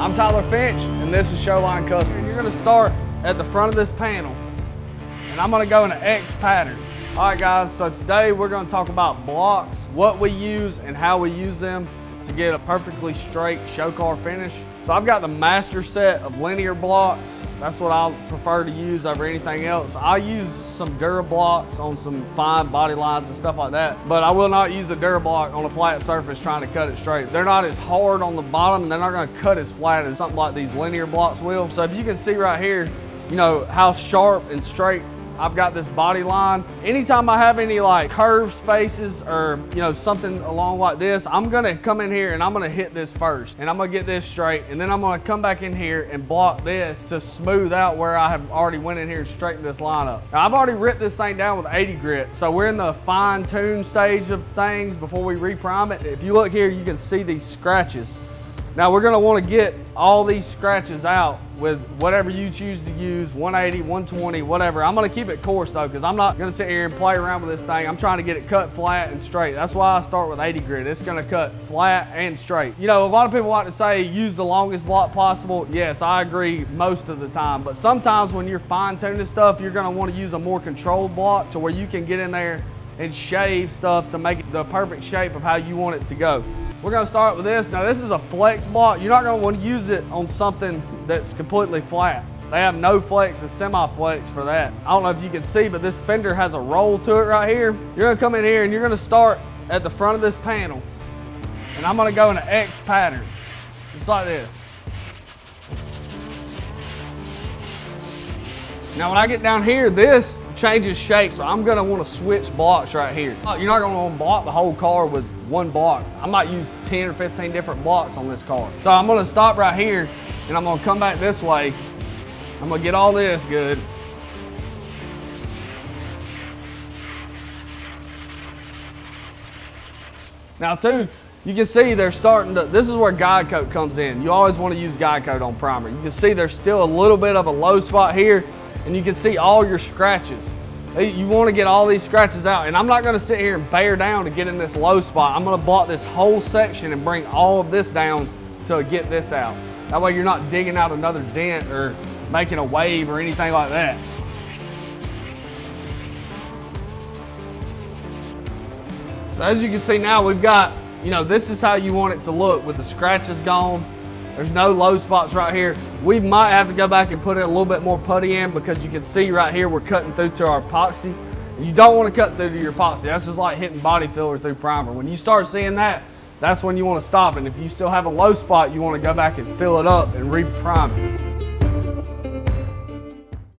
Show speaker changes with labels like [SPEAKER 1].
[SPEAKER 1] I'm Tyler Finch, and this is Showline Customs.
[SPEAKER 2] You're gonna start at the front of this panel, and I'm gonna go in an X pattern. All right, guys, so today we're gonna talk about blocks, what we use and how we use them to get a perfectly straight show car finish. So I've got the master set of linear blocks. That's what I prefer to use over anything else. I use some Durablocks on some fine body lines and stuff like that, but I will not use a Durablock on a flat surface trying to cut it straight. They're not as hard on the bottom and they're not gonna cut as flat as something like these linear blocks will. So if you can see right here, you know, how sharp and straight I've got this body line. Anytime I have any like curved spaces or, you know, something along like this, I'm gonna come in here and I'm gonna hit this first and I'm gonna get this straight, and then I'm gonna come back in here and block this to smooth out where I have already went in here and straightened this line up. Now I've already ripped this thing down with 80 grit, so we're in the fine tune stage of things before we reprime it. If you look here, you can see these scratches. Now we're gonna wanna get all these scratches out with whatever you choose to use, 180, 120, whatever. I'm gonna keep it coarse though, because I'm not gonna sit here and play around with this thing. I'm trying to get it cut flat and straight. That's why I start with 80 grit. It's gonna cut flat and straight. You know, a lot of people like to say use the longest block possible. Yes, I agree most of the time, but sometimes when you're fine tuning stuff, you're gonna wanna use a more controlled block to where you can get in there and shave stuff to make it the perfect shape of how you want it to go. We're gonna start with this. Now this is a flex block. You're not gonna want to use it on something that's completely flat. They have no flex and semi-flex for that. I don't know if you can see, but this fender has a roll to it right here. You're gonna come in here and you're gonna start at the front of this panel, and I'm gonna go in an X pattern, just like this. Now when I get down here, this changes shape, so I'm gonna wanna switch blocks right here. You're not gonna wanna block the whole car with one block. I might use 10 or 15 different blocks on this car. So I'm gonna stop right here, and I'm gonna come back this way. I'm gonna get all this good. Now too, you can see they're starting to, this is where guide coat comes in. You always wanna use guide coat on primer. You can see there's still a little bit of a low spot here, and you can see all your scratches. You want to get all these scratches out, and I'm not going to sit here and bear down to get in this low spot. I'm going to block this whole section and bring all of this down to get this out. That way you're not digging out another dent or making a wave or anything like that. So as you can see now, we've got, you know, this is how you want it to look with the scratches gone. There's no low spots right here. We might have to go back and put in a little bit more putty in, because you can see right here we're cutting through to our epoxy. You don't want to cut through to your epoxy. That's just like hitting body filler through primer. When you start seeing that, that's when you want to stop. And if you still have a low spot, you want to go back and fill it up and re-prime it.